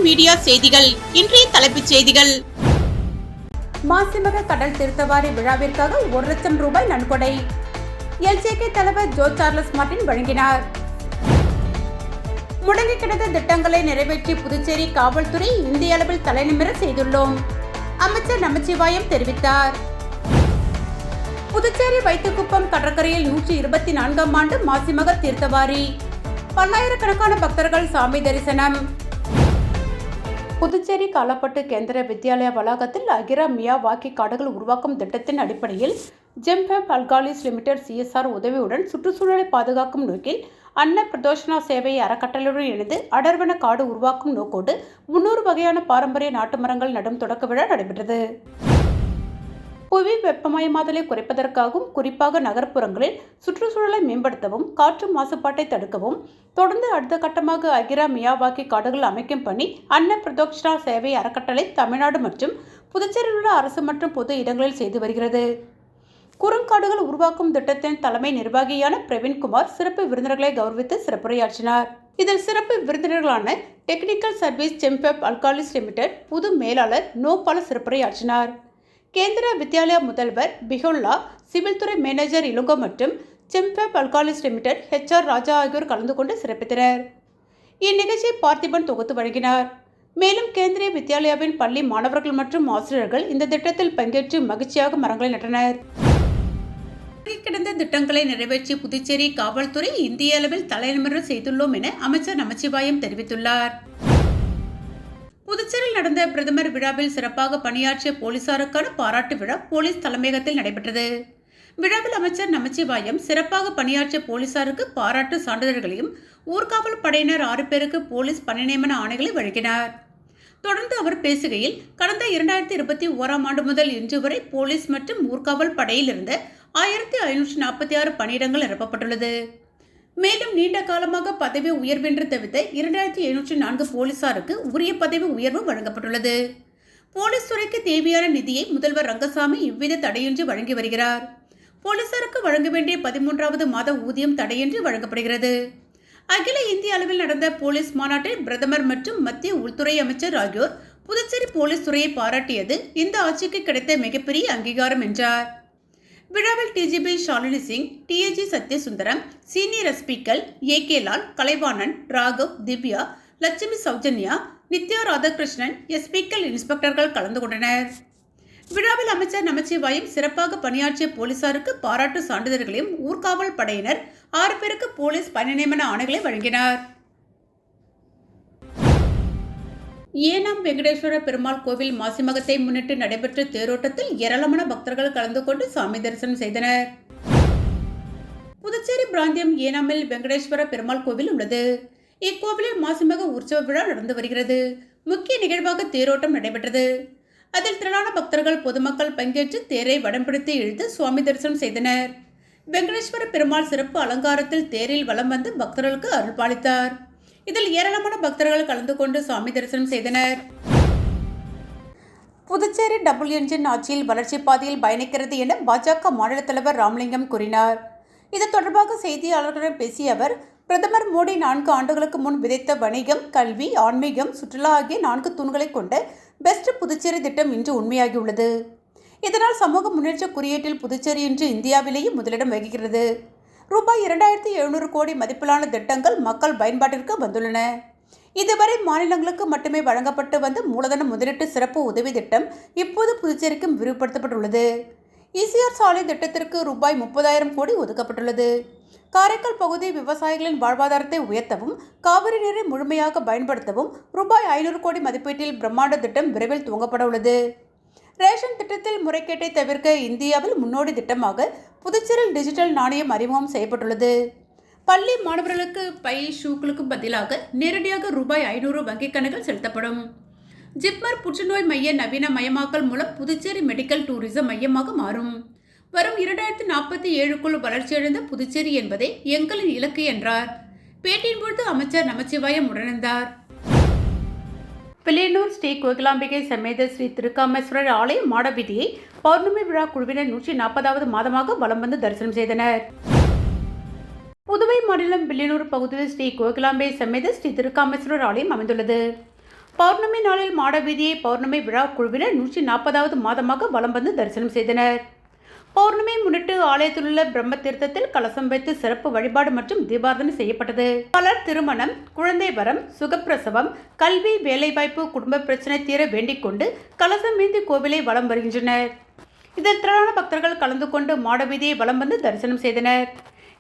Media செய்திகள். இன்றைய தலைப்புச் செய்திகள். மாசிமக கடல் தீர்த்தவாரி விழாவிற்காக 1 லட்சம் ரூபாய் நன்கொடை எல்ஜேகே தலைவர் ஜோ சார்லஸ் மார்டின் வழங்கினார். முடங்கி கிடந்த திட்டங்களை நிறைவேற்றி புதுச்சேரி காவல்துறை இந்திய அளவில் தலைநிமிர செய்துள்ளோம், அமைச்சர் நமச்சிவாயம் தெரிவித்தார். புதுச்சேரி வைத்துக்குப்பம் கடற்கரையில் 124ஆம் ஆண்டு மாசிமக தீர்த்தவாரி, பல்லாயிரக்கணக்கான பக்தர்கள் சாமி தரிசனம். புதுச்சேரி காலப்பட்டு கேந்திர வித்யாலயா வளாகத்தில் அகிரா மியாவாக்கி காடுகள் உருவாக்கும் திட்டத்தின் அடிப்படையில் ஜெம்பேப் அல்காலிஸ் லிமிடெட் CSR உதவியுடன் சுற்றுச்சூழலை பாதுகாக்கும் நோக்கில் அன்ன பிரதோஷனா சேவை அறக்கட்டளையுடன் இணைந்து அடர்வன காடு உருவாக்கும் நோக்கோடு 300 வகையான பாரம்பரிய நாட்டு மரங்கள் நடும் தொடக்க விழா நடைபெற்றது. புவி வெப்பமயமாதலை குறைப்பதற்காகவும் குறிப்பாக நகர்ப்புறங்களில் சுற்றுச்சூழலை மேம்படுத்தவும் காற்று மாசுபாட்டை தடுக்கவும் தொடர்ந்து அடுத்த கட்டமாக அகிரா மியாவாக்கி காடுகள் அமைக்கும் பணி அன்ன பிரதோக்ஷனா சேவை அறக்கட்டளை தமிழ்நாடு மற்றும் புதுச்சேரியில் உள்ள அரசு மற்றும் பொது இடங்களில் செய்து வருகிறது. குறுங்காடுகள் உருவாக்கும் திட்டத்தின் தலைமை நிர்வாகியான பிரவீன்குமார் சிறப்பு விருந்தினர்களை கௌரவித்து சிறப்புரையாற்றினார். இதில் சிறப்பு விருந்தினர்களான டெக்னிக்கல் சர்வீஸ் ஜெம்பேப் அல்காலிஸ் லிமிடெட் புது மேலாளர் நோபால சிறப்புரையாற்றினார். கேந்திர வித்யாலயா முதல்வர் பிஹோல்லா, சிவில் துறை மேனேஜர் இலுங்கோ மற்றும் ஜெம்பேப் அல்காலிஸ் லிமிடெட் HR ராஜா ஆகியோர் கலந்து கொண்டு சிறப்பித்தனர். இந்நிகழ்ச்சியை பார்த்திபன் தொகுத்து வழங்கினார். மேலும் கேந்திரிய வித்யாலயாவின் பள்ளி மாணவர்கள் மற்றும் ஆசிரியர்கள் இந்த திட்டத்தில் பங்கேற்று மகிழ்ச்சியாக மரங்களை நட்டனர். கிடந்த திட்டங்களை நிறைவேற்றி புதுச்சேரி காவல்துறை இந்திய அளவில் தலைநிமிர செய்துள்ளோம் என அமைச்சர் நமச்சிவாயம் தெரிவித்துள்ளார். புதுச்சேரியில் நடந்த பிரதமர் விழாவில் சிறப்பாக பணியாற்றிய போலீசாருக்கான பாராட்டு விழா போலீஸ் தலைமையகத்தில் நடைபெற்றது. விழாவில் அமைச்சர் நமச்சிவாயம் சிறப்பாக பணியாற்றிய போலீசாருக்கு பாராட்டு சான்றிதழ்களையும் ஊர்காவல் படையினர் 6 பேருக்கு போலீஸ் பணி நியமன ஆணைகளை வழங்கினார். தொடர்ந்து அவர் பேசுகையில், கடந்த 2021ஆம் ஆண்டு முதல் இன்று வரை போலீஸ் மற்றும் ஊர்காவல் படையில் இருந்த 1546 பணியிடங்கள் நிரப்பப்பட்டுள்ளது. மேலும் நீண்ட காலமாக பதவி உயர்வென்று தவிர்த்த 2704 போலீசாருக்கு உரிய பதவி உயர்வு வழங்கப்பட்டுள்ளது. போலீஸ் துறைக்கு தேவையான நிதியை முதல்வர் ரங்கசாமி இவ்வித தடையின்றி வழங்கி வருகிறார். போலீசாருக்கு வழங்க வேண்டிய 13வது மாத ஊதியம் தடையின்றி வழங்கப்படுகிறது. அகில இந்திய அளவில் நடந்த போலீஸ் மாநாட்டில் பிரதமர் மற்றும் மத்திய உள்துறை அமைச்சர் ஆகியோர் புதுச்சேரி போலீஸ் துறையை பாராட்டியது இந்த ஆட்சிக்கு கிடைத்த மிகப்பெரிய அங்கீகாரம் என்றார். விழாவில் DGP Shalini Singh, TAG Sathyasundaram, senior எஸ்பிக்கள் AK லால், கலைவாணன், ராகவ், திவ்யா, லட்சுமி சௌஜன்யா, நித்யா ராதாகிருஷ்ணன், எஸ்பிக்கள் இன்ஸ்பெக்டர்கள் கலந்து கொண்டனர். விழாவில் அமைச்சர் நமச்சிவாயம் சிறப்பாக பணியாற்றிய போலீசாருக்கு பாராட்டு சான்றிதழ்களையும் ஊர்காவல் படையினர் 6 பேருக்கு போலீஸ் பணி நியமன ஆணைகளை வழங்கினார். ஏனாம் வெங்கடேஸ்வர பெருமாள் கோவில் மாசிமகத்தை முன்னிட்டு நடைபெற்ற தேரோட்டத்தில் ஏராளமான பக்தர்கள் கலந்து கொண்டு சாமி தரிசனம் செய்தனர். புதுச்சேரி பிராந்தியம் ஏனாமில் வெங்கடேஸ்வர பெருமாள் கோவில் உள்ளது. இக்கோவிலில் மாசிமக உற்சவ விழா நடந்து வருகிறது. முக்கிய நிகழ்வாக தேரோட்டம் நடைபெற்றது. அதில் திரளான பக்தர்கள் பொதுமக்கள் பங்கேற்று தேரை வடம் பிடித்து இழுத்து சுவாமி தரிசனம் செய்தனர். வெங்கடேஸ்வர பெருமாள் சிறப்பு அலங்காரத்தில் தேரில் வலம் வந்து பக்தர்களுக்கு அருள் பாலித்தார். இதில் ஏராளமான பக்தர்கள் கலந்து கொண்டு சாமி தரிசனம் செய்தனர். புதுச்சேரி டபுள் என்ஜின் ஆட்சியில் வளர்ச்சி பாதையில் பயணிக்கிறது என பாஜக மாநில தலைவர் ராமலிங்கம் கூறினார். இது தொடர்பாக செய்தியாளர்களிடம் பேசிய அவர், பிரதமர் மோடி 4 ஆண்டுகளுக்கு முன் விதைத்த வணிகம், கல்வி, ஆன்மீகம், சுற்றுலா ஆகிய 4 தூண்களை கொண்ட பெஸ்ட் புதுச்சேரி திட்டம் இன்று உண்மையாகியுள்ளது. இதனால் சமூக முன்னேற்ற குறியீட்டில் புதுச்சேரி இன்று இந்தியாவிலேயே முதலிடம் வகிக்கிறது. ரூபாய் 2700 கோடி மதிப்பிலான திட்டங்கள் மக்கள் பயன்பாட்டிற்கு வந்துள்ளன. இதுவரை மாநிலங்களுக்கு மட்டுமே வழங்கப்பட்டு வந்த மூலதன முதலீட்டு சிறப்பு உதவி திட்டம் இப்போது புதுச்சேரிக்கும் விரிவுபடுத்தப்பட்டுள்ளது. ECR சாலை திட்டத்திற்கு ரூபாய் 30,000 கோடி ஒதுக்கப்பட்டுள்ளது. காரைக்கால் பகுதி விவசாயிகளின் வாழ்வாதாரத்தை உயர்த்தவும் காவிரி நீரை முழுமையாக பயன்படுத்தவும் ரூபாய் 500 கோடி மதிப்பீட்டில் பிரம்மாண்ட திட்டம் விரைவில் துவங்கப்பட உள்ளது. ரேஷன் திட்டத்தில் முறைகேட்டை தவிர்க்க இந்தியாவில் முன்னோடி திட்டமாக புதுச்சேரியில் டிஜிட்டல் நாணயம் அறிமுகம் செய்யப்பட்டுள்ளது. பள்ளி மாணவர்களுக்கு பை, ஷூக்களுக்கு பதிலாக நேரடியாக ரூபாய் 500 வங்கிக் கணக்கில் செலுத்தப்படும். ஜிப்மர் புற்றுநோய் மைய நவீன மயமாக்கல் மூலம் புதுச்சேரி மெடிக்கல் டூரிசம் மையமாக மாறும். வரும் 2047க்குள் வளர்ச்சியடைந்த புதுச்சேரி என்பதே எங்களின் இலக்கு என்றார். பேட்டியின் பொழுது அமைச்சர் நமச்சிவாயம் உடனிருந்தார். பிள்ளையனூர் ஸ்ரீ கோகிலாம்பிகை சமேத ஸ்ரீ திருக்காமேஸ்வரர் ஆலய மாட வீதியை பௌர்ணமி விழா குழுவினர் 140வது மாதமாக வலம் வந்து தரிசனம் செய்தனர். புதுவை மாநிலம் பிள்ளையனூர் பகுதியில் ஸ்ரீ கோகிலாம்பை சமேத ஸ்ரீ திருக்காமேஸ்வரர் ஆலயம் அமைந்துள்ளது. பௌர்ணமி நாளில் மாடவீதியை பௌர்ணமி விழா குழுவினர் 140வது மாதமாக வலம் வந்து தரிசனம் செய்தனர். பௌர்ணமியை முன்னிட்டு ஆலயத்தில் உள்ள பிரம்ம தீர்த்தத்தில் கலசம் வைத்து சிறப்பு வழிபாடு மற்றும் தீபாராதனை செய்யப்பட்டது. பலர் திருமணம், குழந்தை வரம், சுகப்பிரசவம், கல்வி, வேலைவாய்ப்பு, குடும்ப பிரச்சனை தீர வேண்டிக் கொண்டு கலசம் மீந்தி கோவிலை வலம் வருகின்றனர். இதில் திரளான பக்தர்கள் கலந்து கொண்டு மாடவீதியை வலம் வந்து தரிசனம் செய்தனர்.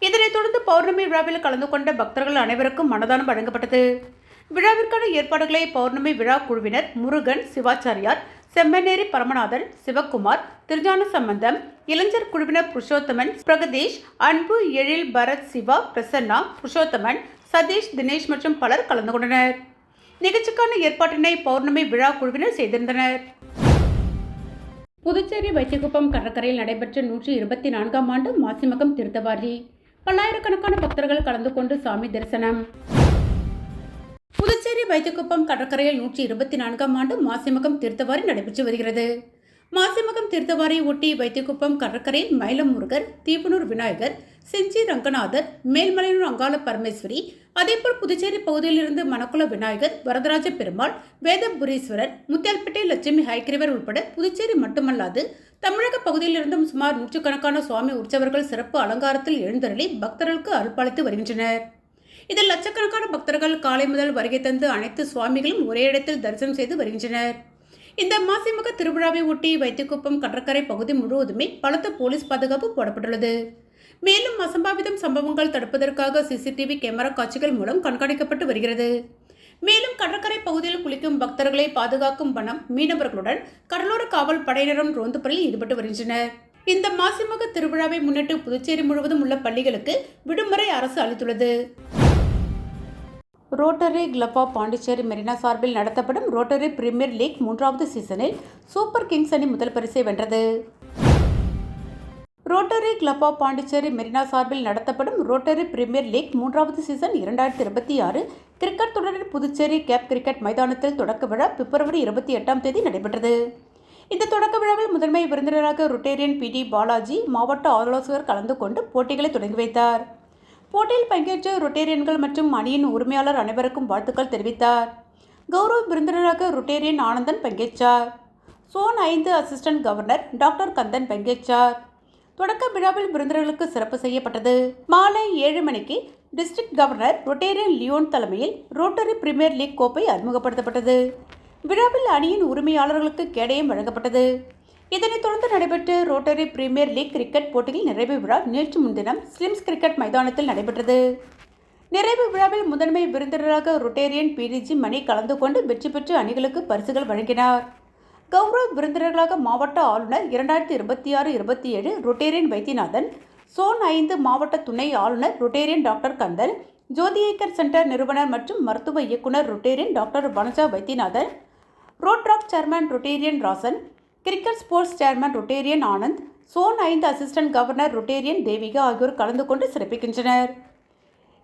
இதனைத் தொடர்ந்து பௌர்ணமி விழாவில் கலந்து கொண்ட பக்தர்கள் அனைவருக்கும் அன்னதானம் வழங்கப்பட்டது. விழாவிற்கான ஏற்பாடுகளை பௌர்ணமி விழா குழுவினர் முருகன், சிவாச்சாரியார், செம்மனேரி பரமநாதன், சிவக்குமார், திருஞான சம்பந்தம், இளைஞர் குழுவினர் புருஷோத்தமன், பிரகதீஷ், அன்பு, எழில், பரத், சிவா, பிரசன்னா, புருஷோத்தமன், சதீஷ், தினேஷ் மற்றும் பலர் கலந்து கொண்டனர். நிகழ்ச்சிக்கான ஏற்பாட்டினை பௌர்ணமி விழா குழுவினர் செய்திருந்தனர். புதுச்சேரி வைத்தியகுப்பம் கடற்கரையில் நடைபெற்ற 124ஆம் ஆண்டு மாசிமகம் தீர்த்தவாரி. பல்லாயிரக்கணக்கான பக்தர்கள் கலந்து கொண்டு சாமி தரிசனம். புதுச்சேரி வைத்தியகுப்பம் கடற்கரையில் 124ஆம் ஆண்டு மாசிமகம் தீர்த்தவாரி நடைபெற்று வருகிறது. மாசிமகம் தீர்த்தவாரியை ஒட்டி வைத்தியகுப்பம் கடற்கரையில் மயிலம் முருகர், தீபனூர் விநாயகர், செஞ்சி ரங்கநாதர், மேல்மலையூர் அங்காள பரமேஸ்வரி, அதேபோல் புதுச்சேரி பகுதியிலிருந்து மணக்குள விநாயகர், வரதராஜ பெருமாள், வேதபுரீஸ்வரர், முத்தியால்பேட்டை லட்சுமி ஹைக்கிரவர் உட்பட புதுச்சேரி மட்டுமல்லாது தமிழக பகுதியிலிருந்தும் சுமார் நூற்றுக்கணக்கான சுவாமி உற்சவர்கள் சிறப்பு அலங்காரத்தில் எழுந்தருளி பக்தர்களுக்கு அருள்பாலித்து வருகின்றனர். இதில் லட்சக்கணக்கான பக்தர்கள் காலை முதல் வருகை தந்து அனைத்து சுவாமிகளும் ஒரே இடத்தில் தரிசனம் செய்து வருகின்றனர். இந்த மாசிமக திருவிழாவை ஒட்டி வைத்தியகுப்பம் கடற்கரை பகுதி முழுவதுமே பலத்த போலீஸ் பாதுகாப்பு போடப்பட்டுள்ளது. மேலும் அசம்பாவிதம் சம்பவங்கள் தடுப்பதற்காக சிசிடிவி கேமரா காட்சிகள் மூலம் கண்காணிக்கப்பட்டு வருகிறது. மேலும் கடற்கரை பகுதியில் குளிக்கும் பக்தர்களை பாதுகாக்கும் வனம் மீனவர்களுடன் கடலோர காவல் படையினரும் ரோந்து பணியில் ஈடுபட்டு வருகின்றனர். இந்த மாசிமக திருவிழாவை முன்னிட்டு புதுச்சேரி முழுவதும் உள்ள பள்ளிகளுக்கு விடுமுறை அரசு அளித்துள்ளது. Rotary club of Pondicherry marina சார்பில் நடத்தப்படும் ரோட்டரி பிரீமியர் லீக் 3வது சீசனில் சூப்பர் கிங்ஸ் அணி முதல் பரிசை வென்றது. Rotary club of Pondicherry marina சார்பில் நடத்தப்படும் ரோட்டரி பிரீமியர் லீக் 3வது சீசன் 2026 கிரிக்கெட் தொடரில் புதுச்சேரி கேப் கிரிக்கெட் மைதானத்தில் தொடக்க விழா பிப்ரவரி 28ஆம் தேதி நடைபெற்றது. இந்த தொடக்க விழாவில் முதன்மை விருந்தினராக ரொட்டேரியன் PD பாலாஜி மாவட்ட ஆலோசகர் கலந்து கொண்டு போட்டிகளை தொடங்கி வைத்தார். போட்டியில் பங்கேற்ற ரொட்டேரியன்கள் மற்றும் அணியின் உரிமையாளர் அனைவருக்கும் வாழ்த்துக்கள் தெரிவித்தார். கௌரவ விருந்தினராக ரொட்டேரியன் ஆனந்தன் பங்கேற்றார். Zone 5 assistant governor doctor Kandhan பங்கேற்றார். தொடக்க விழாவில் விருந்தினர்களுக்கு சிறப்பு செய்யப்பட்டது. மாலை 7 மணிக்கு டிஸ்ட்ரிக்ட் கவர்னர் ரொட்டேரியன் லியோன் தலைமையில் ரோட்டரி பிரீமியர் லீக் கோப்பை அறிமுகப்படுத்தப்பட்டது. விழாவில் அணியின் உரிமையாளர்களுக்கு கேடயம் வழங்கப்பட்டது. இதனைத் தொடர்ந்து நடைபெற்ற ரோட்டரி பிரீமியர் லீக் கிரிக்கெட் போட்டியில் நிறைவு விழா நேற்று முன்தினம் ஸ்லிம்ஸ் கிரிக்கெட் மைதானத்தில் நடைபெற்றது. நிறைவு விழாவில் முதன்மை விருந்தினராக ரொட்டேரியன் PDG மணி கலந்து கொண்டு வெற்றி பெற்ற அணிகளுக்கு பரிசுகள் வழங்கினார். கௌரவ விருந்தினர்களாக மாவட்ட ஆளுநர் 2026-27 ரொட்டேரியன் வைத்தியநாதன், சோன் 5 மாவட்ட துணை ஆளுநர் ரொட்டேரியன் டாக்டர் கந்தன், ஜோதியேக்கர் சென்டர் நிறுவனர் மற்றும் மருத்துவ இயக்குனர் Rotarian doctor Vanaja Vaidyanathan, Rotaract chairman Rotarian Rasan, cricket sports chairman Rotarian Anand, zone 5 assistant governor Rotarian Devika ஆகியோர் கலந்து கொண்டு சிறப்பிக்கின்றனர்.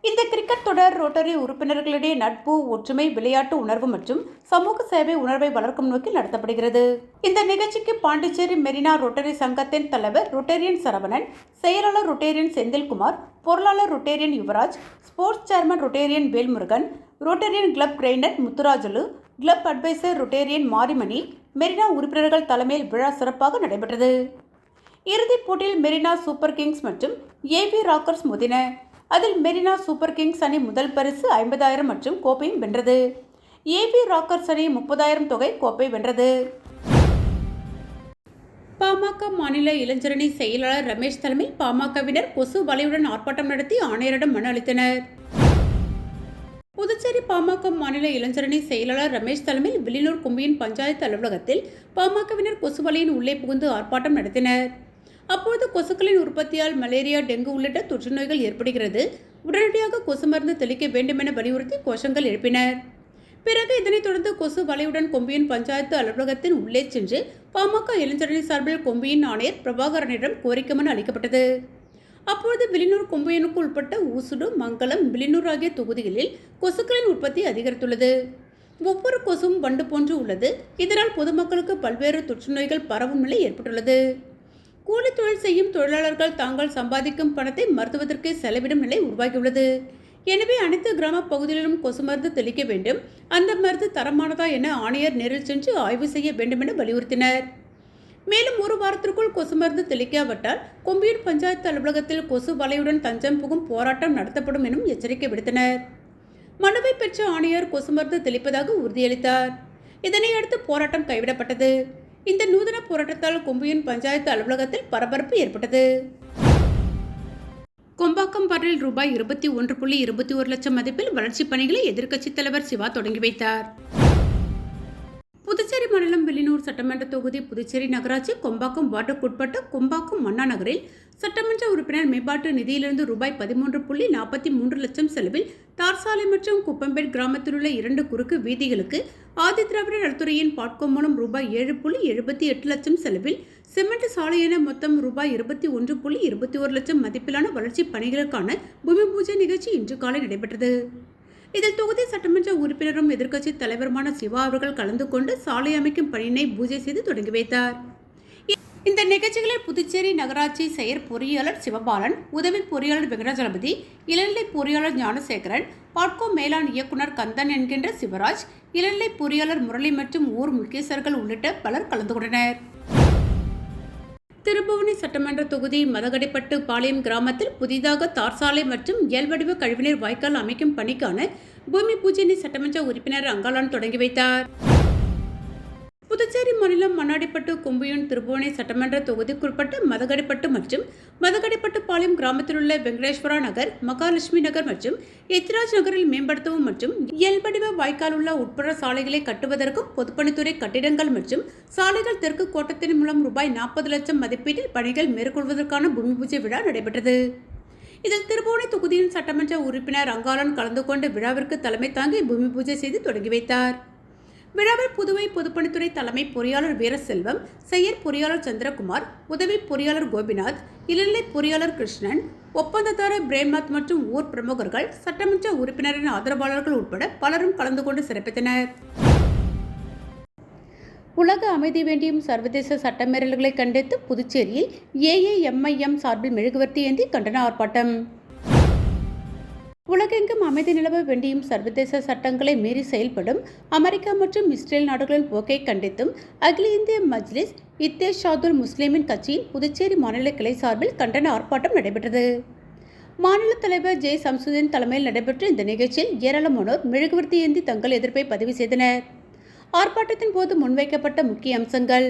இந்த கிரிக்கெட் தொடர் ரோட்டரி உறுப்பினர்களிடையே நட்பு, ஒற்றுமை, விளையாட்டு உணர்வு மற்றும் சமூக சேவை உணர்வை வளர்க்கும் நோக்கில் நடத்தப்படுகிறது. இந்த நிகழ்ச்சிக்கு பாண்டிச்சேரி மெரினா ரோட்டரி சங்கத்தின் தலைவர் ரொட்டேரியன் சரவணன், செயலாளர் ரொட்டேரியன் செந்தில்குமார், பொருளாளர் Rotarian Yuvaraj, sports chairman Rotarian Velmurugan, Rotarian club trainer Muthurajalu, club adviser Rotarian Marimani, Marina உறுப்பினர்கள் தலைமையில் விழா சிறப்பாக நடைபெற்றது. இறுதிப் போட்டியில் மெரினா சூப்பர் கிங்ஸ் மற்றும் AV ராக்கர்ஸ் மோதின. அதில் மெரினா சூப்பர் கிங்ஸ் அணி முதல் பரிசு 50,000 மற்றும் கோப்பையும் வென்றது. AV ராக்கர்ஸ் அணி 30,000 தொகை கோப்பை வென்றது. பாமக மாநில இளைஞரணி செயலாளர் ரமேஷ் தலைமையில் பாமகவினர் கொசு வலையுடன் ஆர்ப்பாட்டம் நடத்தி ஆணையரிடம் மனு அளித்தனர். புதுச்சேரி பாமக மாநில இளைஞரணி செயலாளர் ரமேஷ் தலைமையில் வில்லியனூர் கொம்பியின் பஞ்சாயத்து அலுவலகத்தில் பாமகவினர் கொசு வலையின் உள்ளே புகுந்து ஆர்ப்பாட்டம் நடத்தினர். அப்போது கொசுக்களின் உற்பத்தியால் மலேரியா, டெங்கு உள்ளிட்ட தொற்று நோய்கள் ஏற்படுகிறது, உடனடியாக கொசு மருந்து தெளிக்க வேண்டுமென வலியுறுத்தி கோஷங்கள் எழுப்பினர். பிறகு இதனைத் தொடர்ந்து கொசு வலையுடன் கொம்பியின் பஞ்சாயத்து அலுவலகத்தின் உள்ளே சென்று பாமக இளைஞரணி சார்பில் கொம்பியின் ஆணையர் பிரபாகரனிடம் கோரிக்கை மனு அளிக்கப்பட்டது. அப்பொழுது வில்லியனூர் கொம்பியனுக்கு உட்பட்ட ஊசுடு, மங்கலம், வில்லியனூர் ஆகிய தொகுதிகளில் கொசுக்களின் உற்பத்தி அதிகரித்துள்ளது. ஒவ்வொரு கொசுவும் வண்டு போன்று உள்ளது. இதனால் பொதுமக்களுக்கு பல்வேறு தொற்று நோய்கள் பரவும் நிலை ஏற்பட்டுள்ளது. கூலி தொழில் செய்யும் தொழிலாளர்கள் தாங்கள் சம்பாதிக்கும் பணத்தை மருத்துவத்திற்கு செலவிடும் நிலை உருவாகியுள்ளது. எனவே அனைத்து கிராம பகுதிகளிலும் கொசு மருந்து தெளிக்க வேண்டும். அந்த மருந்து தரமானதா என ஆணையர் நேரில் சென்று ஆய்வு செய்ய வேண்டும் என வலியுறுத்தினர். மேலும் ஒரு வாரத்திற்குள் கொசு மருந்து தெளிக்காவிட்டால் கொம்பியூர் பஞ்சாயத்து அலுவலகத்தில் கொசு வலையுடன் தஞ்சம் புகும் போராட்டம் நடத்தப்படும் எனும் எச்சரிக்கை விடுத்தனர். மனுவை பெற்ற ஆணையர் கொசு மருந்து தெளிப்பதாக உறுதியளித்தார். இதனையடுத்து போராட்டம் கைவிடப்பட்டது. இந்த நூதன போராட்டத்தால் கொம்பியூர் பஞ்சாயத்து அலுவலகத்தில் பரபரப்பு ஏற்பட்டது. கொம்பாக்கம் பரில் ரூபாய் 21.21 லட்சம் மதிப்பில் வளர்ச்சிப் பணிகளை எதிர்க்கட்சித் தலைவர் சிவா தொடங்கி வைத்தார். புதுச்சேரி மாநிலம் வில்லியனூர் சட்டமன்ற தொகுதி புதுச்சேரி நகராட்சி கொம்பாக்கம் வார்டுக்குட்பட்ட கொம்பாக்கம் அண்ணா நகரில் சட்டமன்ற உறுப்பினர் மேம்பாட்டு நிதியிலிருந்து ரூபாய் 13.43 லட்சம் செலவில் தார் சாலை மற்றும் குப்பம்பேட் கிராமத்தில் உள்ள 2 குறுக்கு வீதிகளுக்கு ஆதி திராவிடர் நலத்துறையின் பாட்கோ மூலம் ரூபாய் 7.78 லட்சம் செலவில் சிமெண்ட் சாலை என மொத்தம் ரூபாய் 21.21 லட்சம் மதிப்பிலான வளர்ச்சிப் பணிகளுக்கான பூமி பூஜை நிகழ்ச்சி இன்று காலை நடைபெற்றது. இதில் தொகுதி சட்டமன்ற உறுப்பினரும் எதிர்க்கட்சி தலைவருமான சிவா அவர்கள் கலந்து கொண்டு சாலை அமைக்கும் பணியினை பூஜை செய்து தொடங்கி வைத்தார். இந்த நிகழ்ச்சிகளில் புதுச்சேரி நகராட்சி செயற் பொறியாளர் சிவபாலன், உதவி பொறியாளர் வெங்கடாஜலபதி, இளநிலை பொறியாளர் ஞானசேகரன், பாட்கோ மேலாண் இயக்குனர் கந்தன் என்கின்ற சிவராஜ், இளநிலை பொறியாளர் முரளி மற்றும் ஊர் முக்கியஸ்தர்கள் உள்ளிட்ட பலர் கலந்து கொண்டனர். திருபுவனி சட்டமன்ற தொகுதி மதகடிப்பட்டு பாளையம் கிராமத்தில் புதிதாக தார் சாலை மற்றும் இயல்வடிவ கழிவுநீர் வாய்க்கால் அமைக்கும் பணிக்கான பூமி பூஜையை சட்டமன்ற உறுப்பினர் அங்காளன் தொடங்கி வைத்தார். புதுச்சேரி மாநிலம் மண்ணாடிப்பட்டு கொம்பியூர் திருபுவனை சட்டமன்ற தொகுதிக்குட்பட்ட மதகடிப்பட்டு மற்றும் மதகடிப்பட்டு பாளையம் கிராமத்தில் உள்ள வெங்கடேஸ்வரா நகர், மகாலட்சுமி நகர் மற்றும் எத்ராஜ் நகரில் மேம்படுத்தவும் மற்றும் இயல்படிவ வாய்க்கால் உள்ள உட்புற சாலைகளை கட்டுவதற்கும் பொதுப்பணித்துறை கட்டிடங்கள் மற்றும் சாலைகள் தெற்கு கோட்டத்தின் மூலம் ரூபாய் 40 லட்சம் மதிப்பீட்டில் பணிகள் மேற்கொள்வதற்கான பூமி பூஜை விழா நடைபெற்றது. இதில் திருபுவனை தொகுதியின் சட்டமன்ற உறுப்பினர் அங்காளன் கலந்து கொண்டு விழாவிற்கு தலைமை தாங்கி பூமி பூஜை செய்து தொடங்கி வைத்தார். விழாவில் புதுவை பொதுப்பணித்துறை தலைமை பொறியாளர் வீரசெல்வம், செயற் பொறியாளர் சந்திரகுமார், உதவி பொறியாளர் கோபிநாத், இளநிலை பொறியாளர் கிருஷ்ணன், ஒப்பந்ததாரர் பிரேம்நாத் மற்றும் ஊர் பிரமுகர்கள், சட்டமன்ற உறுப்பினரின் ஆதரவாளர்கள் உட்பட பலரும் கலந்து கொண்டு சிறப்பித்தனர். உலக அமைதி வேண்டியும் சர்வதேச சட்டமீறல்களை கண்டித்து புதுச்சேரியில் AAMIM சார்பில் மெழுகுவர்த்தி ஏந்தி கண்டன ஆர்ப்பாட்டம். உலகெங்கும் அமைதி நிலவ வேண்டியும் சர்வதேச சட்டங்களை மீறி செயல்படும் அமெரிக்கா மற்றும் இஸ்ரேல் நாடுகளின் போக்கை கண்டித்தும் அகில இந்திய மஜ்லிஸ் இத்தேஷாதுல் முஸ்லிமின் கட்சியின் புதுச்சேரி மாநில கிளை சார்பில் கண்டன ஆர்ப்பாட்டம் நடைபெற்றது. மாநில தலைவர் ஜே சம்சுதீன் தலைமையில் நடைபெற்ற இந்த நிகழ்ச்சியில் ஏராளமானோர் மெழுகுவர்த்தி ஏந்தி தங்கள் எதிர்ப்பை பதிவு செய்தனர். ஆர்ப்பாட்டத்தின் போது முன்வைக்கப்பட்ட முக்கிய அம்சங்கள்: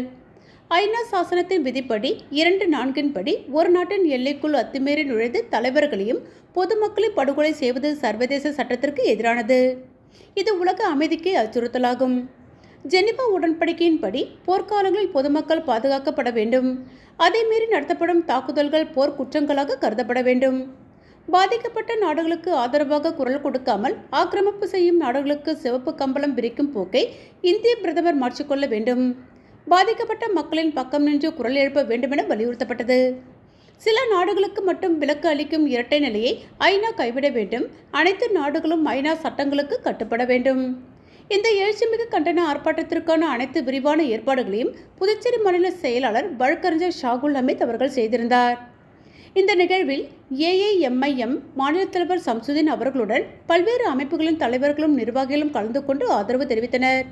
ஐநா சாசனத்தின் விதிப்படி 2(4) படி ஒரு நாட்டின் எல்லைக்குள் அத்துமீறி நுழைந்து தலைவர்களையும் பொதுமக்களை படுகொலை செய்வது சர்வதேச சட்டத்திற்கு எதிரானது. இது உலக அமைதிக்கு அச்சுறுத்தலாகும். ஜெனிவா உடன்படிக்கையின்படி போர்க்காலங்களில் பொதுமக்கள் பாதுகாக்கப்பட வேண்டும். அதை மீறி நடத்தப்படும் தாக்குதல்கள் போர் குற்றங்களாக கருதப்பட வேண்டும். பாதிக்கப்பட்ட நாடுகளுக்கு ஆதரவாக குரல் கொடுக்காமல் ஆக்கிரமிப்பு செய்யும் நாடுகளுக்கு சிவப்பு கம்பளம் விரிக்கும் போக்கை இந்திய பிரதமர் மாற்றிக்கொள்ள வேண்டும். பாதிக்கப்பட்ட மக்களின் பக்கம் நின்று குரல் எழுப்ப வேண்டுமென வலியுறுத்தப்பட்டது. சில நாடுகளுக்கு மட்டும் விலக்கு அளிக்கும் இரட்டை நிலையை ஐநா கைவிட வேண்டும். அனைத்து நாடுகளும் ஐநா சட்டங்களுக்கு கட்டுப்பட வேண்டும். இந்த எழுச்சிமிகு கண்டன ஆர்ப்பாட்டத்திற்கான அனைத்து விரிவான ஏற்பாடுகளையும் புதுச்சேரி மாநில செயலாளர் வழக்கறிஞர் ஷாகுல் ஹமீத் அவர்கள் செய்திருந்தார். இந்த நிகழ்வில் AAMIM மாநில தலைவர் சம்சுதீன் அவர்களுடன் பல்வேறு அமைப்புகளின் தலைவர்களும் நிர்வாகிகளும் கலந்து கொண்டு ஆதரவு தெரிவித்தனர்.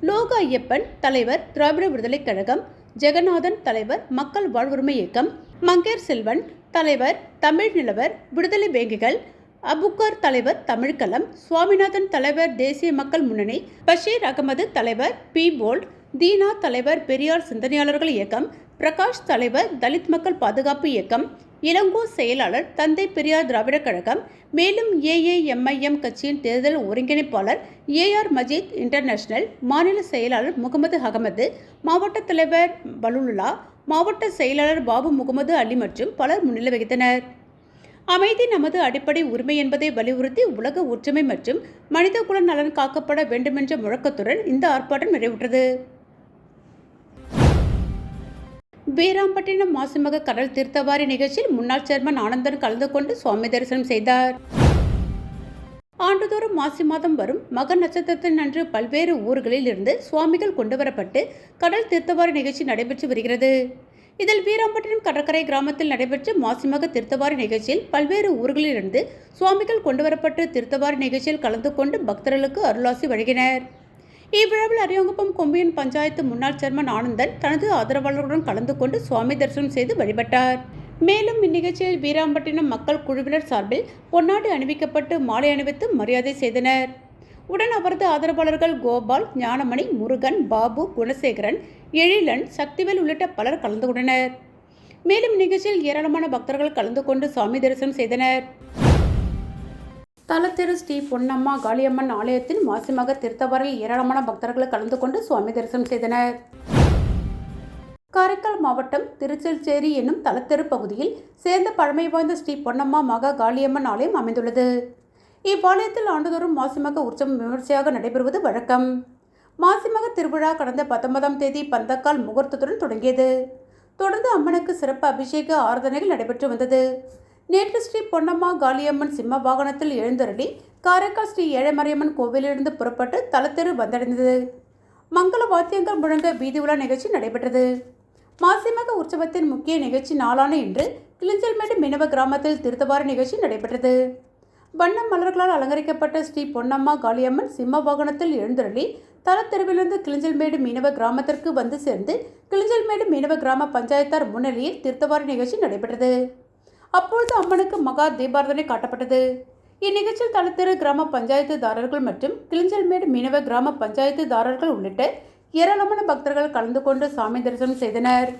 லோக ஐயப்பன் தலைவர் திராவிட விடுதலைக் கழகம், ஜெகநாதன் தலைவர் மக்கள் வாழ்வுரிமை இயக்கம், மங்கேர் செல்வன் தலைவர் தமிழ் நிலவர் விடுதலை வேங்கிகள், அபுக்கார் தலைவர் தமிழ்களம், சுவாமிநாதன் தலைவர் தேசிய மக்கள் முன்னணி, பஷீர் அகமது தலைவர் போல்ட், தீனா தலைவர் பெரியார் சிந்தனையாளர்கள் இயக்கம், பிரகாஷ் தலைவர் தலித் மக்கள் பாதுகாப்பு இயக்கம், இளங்கோ செயலாளர் தந்தை பெரியார் திராவிடர் கழகம், மேலும் AAMIM கட்சியின் தேர்தல் ஒருங்கிணைப்பாளர் AR மஜீத் இன்டர்நேஷனல், மாநில செயலாளர் முகமது அகமது, மாவட்ட தலைவர் பலுல்லா, மாவட்ட செயலாளர் பாபு முகமது அலி மற்றும் பலர் முன்னிலை வகித்தனர். அமைதி நமது அடிப்படை உரிமை என்பதை வலியுறுத்தி உலக ஒற்றுமை மற்றும் மனிதகுல நலன் காக்கப்பட வேண்டுமென்ற முழக்கத்துடன் இந்த ஆர்ப்பாட்டம் நிறைவுற்றது. வீராம்பட்டினம் மாசிமக கடல் தீர்த்தவாரி நிகழ்ச்சியில் முன்னாள் சேர்மன் ஆனந்தன் கலந்து கொண்டு சுவாமி தரிசனம் செய்தார். ஆண்டுதோறும் மாசி மாதம் வரும் மக நட்சத்திரத்தின் அன்று பல்வேறு ஊர்களில் இருந்து சுவாமிகள் கொண்டுவரப்பட்டு கடல் தீர்த்தவாரி நிகழ்ச்சி நடைபெற்று வருகிறது. இதில் வீராம்பட்டினம் கடற்கரை கிராமத்தில் நடைபெற்ற மாசிமக தீர்த்தவாரி நிகழ்ச்சியில் பல்வேறு ஊர்களிலிருந்து சுவாமிகள் கொண்டுவரப்பட்டு தீர்த்தவாரி நிகழ்ச்சியில் கலந்து கொண்டு பக்தர்களுக்கு அருளாசி வழங்கினர். இவ்விழாவில் அரியாங்குப்பம் கொம்பியன் பஞ்சாயத்து முன்னாள் சேர்மன் ஆனந்தன் தனது ஆதரவாளர்களுடன் கலந்து கொண்டு சுவாமி தரிசனம் செய்து வழிபட்டார். மேலும் இந்நிகழ்ச்சியில் வீராம்பட்டினம் மக்கள் குழுவினர் சார்பில் பொன்னாடி அணிவிக்கப்பட்டு மாலை அணிவித்து மரியாதை செய்தனர். உடன் அவரது ஆதரவாளர்கள் கோபால், ஞானமணி, முருகன், பாபு, குணசேகரன், எழிலன், சக்திவேல் உள்ளிட்ட பலர் கலந்து கொண்டனர். மேலும் நிகழ்ச்சியில் ஏராளமான பக்தர்கள் கலந்து கொண்டு சுவாமி தரிசனம் செய்தனர். தலத்திரு ஸ்ரீ பொன்னம்மா காளியம்மன் ஆலயத்தில் மாசிமக தீர்த்தவாரில் ஏராளமான பக்தர்கள் கலந்து கொண்டு சுவாமி தரிசனம் செய்தனர். காரைக்கால் மாவட்டம் திருச்செல்சேரி என்னும் தலத்தெரு பகுதியில் சேர்ந்த பழமை வாய்ந்த ஸ்ரீ பொன்னம்மா மகா காளியம்மன் ஆலயம் அமைந்துள்ளது. இவ்வாலயத்தில் ஆண்டுதோறும் மாசிமக உற்சவம் விமர்சையாக நடைபெறுவது வழக்கம். மாசிமக திருவிழா கடந்த 19ஆம் தேதி பந்தக்கால் முகூர்த்தத்துடன் தொடங்கியது. தொடர்ந்து அம்மனுக்கு சிறப்பு அபிஷேக ஆராதனைகள் நடைபெற்று வந்தது. நேற்று ஸ்ரீ பொன்னம்மா காளியம்மன் சிம்ம வாகனத்தில் எழுந்தருளி காரைக்கால் ஸ்ரீ ஏழைமரியம்மன் கோவிலிலிருந்து புறப்பட்டு தலத்தெரு வந்தடைந்தது. மங்கள வாத்தியங்கள் முழங்க வீதி உலா நிகழ்ச்சி நடைபெற்றது. மாசிமக உற்சவத்தின் முக்கிய நிகழ்ச்சி நாளான இன்று கிளிஞ்சல்மேடு மீனவ கிராமத்தில் தீர்த்தவாரி நிகழ்ச்சி நடைபெற்றது. வண்ண மலர்களால் அலங்கரிக்கப்பட்ட ஸ்ரீ பொன்னம்மா காளியம்மன் சிம்ம வாகனத்தில் எழுந்தருளி தலத்தெருவிலிருந்து கிளிஞ்சல்மேடு மீனவ கிராமத்திற்கு வந்து சேர்ந்து கிளிஞ்சல்மேடு மீனவ கிராம பஞ்சாயத்தார் முன்னிலையில் தீர்த்தவாரி நிகழ்ச்சி நடைபெற்றது. அப்பொழுது அம்மனுக்கு மகா தீபாராதனை காட்டப்பட்டது. இந்நிகழ்ச்சியில் தலத்தெரு கிராம பஞ்சாயத்துதாரர்கள் மற்றும் கிளிஞ்சல்மேடு மீனவ கிராம பஞ்சாயத்துதாரர்கள் உள்ளிட்ட ஏராளமான பக்தர்கள் கலந்து கொண்டு சாமி தரிசனம் செய்தனர்.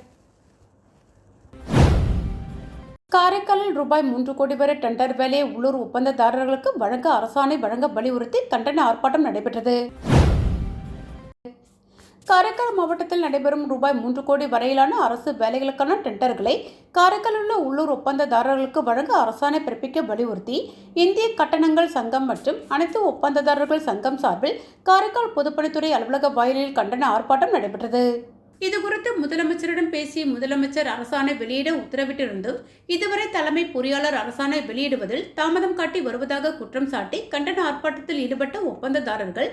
காரைக்காலில் ரூபாய் 3 கோடி வரை டெண்டர் வேலையை உள்ளூர் ஒப்பந்ததாரர்களுக்கு வழங்க அரசாணை வழங்க வலியுறுத்தி கண்டன ஆர்ப்பாட்டம் நடைபெற்றது. காரைக்கால் மாவட்டத்தில் நடைபெறும் ரூபாய் 3 கோடி வரையிலான அரசு வேலைகளுக்கான டெண்டர்களை காரைக்காலில் உள்ள உள்ளூர் ஒப்பந்ததாரர்களுக்கு வழங்க அரசாணை பிறப்பிக்க வலியுறுத்தி இந்திய கட்டணங்கள் சங்கம் மற்றும் அனைத்து ஒப்பந்ததாரர்கள் சங்கம் சார்பில் காரைக்கால் பொதுப்பணித்துறை அலுவலக வாயிலில் கண்டன ஆர்ப்பாட்டம் நடைபெற்றது. இதுகுறித்து முதலமைச்சரிடம் பேசிய முதலமைச்சர் அரசாணை வெளியிட உத்தரவிட்டிருந்தும் இதுவரை தலைமை பொறியாளர் அரசாணை வெளியிடுவதில் தாமதம் காட்டி வருவதாக குற்றம் சாட்டி கண்டன ஆர்ப்பாட்டத்தில் ஈடுபட்ட ஒப்பந்ததாரர்கள்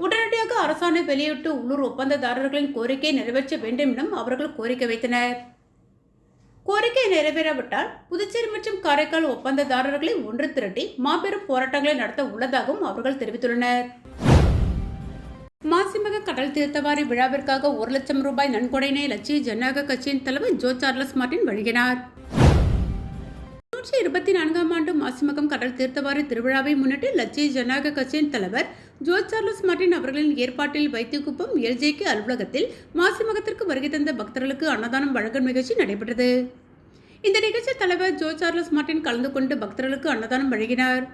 உடனடியாக அரசாணை வெளியிட்டு உள்ளூர் ஒப்பந்ததாரர்களின் கோரிக்கையை நிறைவேற்ற வேண்டும் எனவும் அவர்கள் கோரிக்கை வைத்தனர். கோரிக்கை நிறைவேறாவிட்டால் புதுச்சேரி மற்றும் காரைக்கால் ஒப்பந்ததாரர்களை ஒன்று திரட்டி மாபெரும் போராட்டங்களை நடத்த உள்ளதாகவும் அவர்கள் தெரிவித்துள்ளனர். மாசிமக கடல் தீர்த்தவாரி விழாவிற்காக 1 லட்சம் ரூபாய் நன்கொடையினை லட்சிய ஜனநாயக கட்சியின் தலைவர் ஜோ சார்லஸ் மார்டின் வழங்கினார். 124ஆம் ஆண்டு மாசிமகம் கடல் தீர்த்தவாரி திருவிழாவை முன்னிட்டு லட்சிய ஜனநாயக கட்சியின் தலைவர் ஜோ சார்லஸ் மார்டின் அவர்களின் ஏற்பாட்டில் வைத்தியகுப்பம் எல்ஜேகே அலுவலகத்தில் மாசிமகத்திற்கு வருகை தந்த பக்தர்களுக்கு அன்னதானம் வழங்கும் நிகழ்ச்சி நடைபெற்றது. இந்த நிகழ்ச்சி தலைவர் ஜோ சார்லஸ் மார்டின் கலந்து கொண்டு பக்தர்களுக்கு அன்னதானம் வழங்கினார்.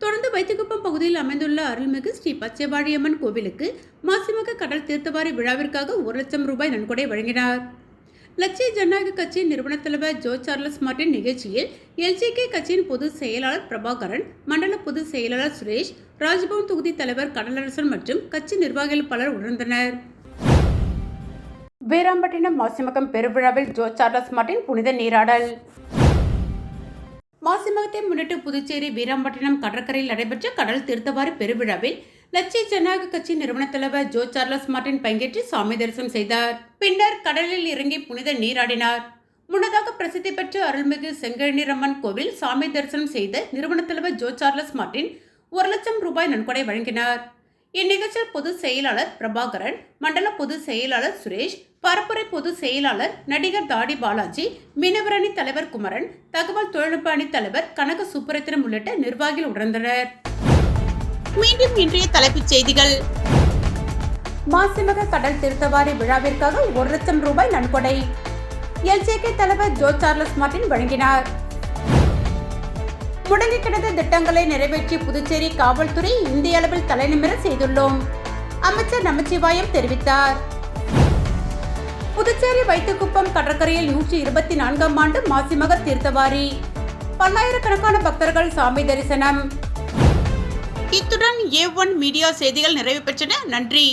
தொடர்ந்து வைத்தியகுப்பம் பகுதியில் அமைந்துள்ள அருள்மிகு ஸ்ரீ பச்சைவாழியம்மன் கோவிலுக்கு மாசிமக கடல் தீர்த்தவாரி விழாவிற்காக 1 லட்சம் ரூபாய் நன்கொடை வழங்கினார். லட்சிய ஜனநாயக கட்சியின் நிறுவன தலைவர் ஜோ சார்லஸ் மார்டின் நிகழ்ச்சியில் எல்ஜேகே கட்சியின் பொதுச் செயலாளர் பிரபாகரன், மண்டல பொதுச் செயலாளர் சுரேஷ், ராஜ்பவன் தொகுதி தலைவர் கடலரசன் மற்றும் கட்சி நிர்வாகிகள் பலர் உணர்ந்தனர். வீராம்பட்டினம் மாசிமகம் பெருவிழாவில் ஜோ சார்லஸ் மார்டின் புனித நீராடல். மாசிமகத்தை முன்னிட்டு புதுச்சேரி வீராம்பட்டினம் கடற்கரையில் நடைபெற்ற கடல் தீர்த்தவாரி பெருவிழாவில் லட்சிய ஜனநாயக கட்சி நிறுவன தலைவர் ஜோ சார்லஸ் மார்டின் பங்கேற்று சாமி தரிசனம் செய்தார். பின்னர் கடலில் இறங்கி புனித நீராடினார். முன்னதாக பிரசித்தி பெற்ற அருள்மிகு செங்கழநீரம்மன் கோவில் சாமி தரிசனம் செய்த நிறுவன தலைவர் ஜோ சார்லஸ் மார்டின் 1 லட்சம் ரூபாய் நன்கொடை வழங்கினார். இந்நிகழ்ச்சியில் பொதுச் செயலாளர் பிரபாகரன், மண்டல பொதுச் செயலாளர் சுரேஷ், பரப்புரை பொதுச் செயலாளர் நடிகர் தாடி பாலாஜி, மீனவரணி தலைவர் குமரன், தகவல் தொழில்நுட்ப அணி தலைவர் கனக சுப்புரத்தினம் உள்ளிட்ட நிர்வாகிகள் உணர்ந்தனர். மீண்டும் இன்றைய தலைப்புச் செய்திகள். மாசிமக கடல் தீர்த்தவாரி விழாவிற்காக 1 லட்சம் ரூபாய் நன்கொடை எல்ஜேகே தலைவர் ஜோ சார்லஸ் மார்டின் வழங்கினார். முடங்கி கிடந்த திட்டங்களை நிறைவேற்றி புதுச்சேரி காவல்துறை இந்திய அளவில் தலைநிமிர செய்துள்ளோம், அமைச்சர் நமச்சிவாயம் தெரிவித்தார். புதுச்சேரி வைத்தியகுப்பம் கடற்கரையில் 124ஆம் ஆண்டு மாசிமக தீர்த்தவாரி, பல்லாயிரக்கணக்கான பக்தர்கள் சாமி தரிசனம். இத்துடன் A1 மீடியா செய்திகள் நிறைவு பெற்றன. நன்றி.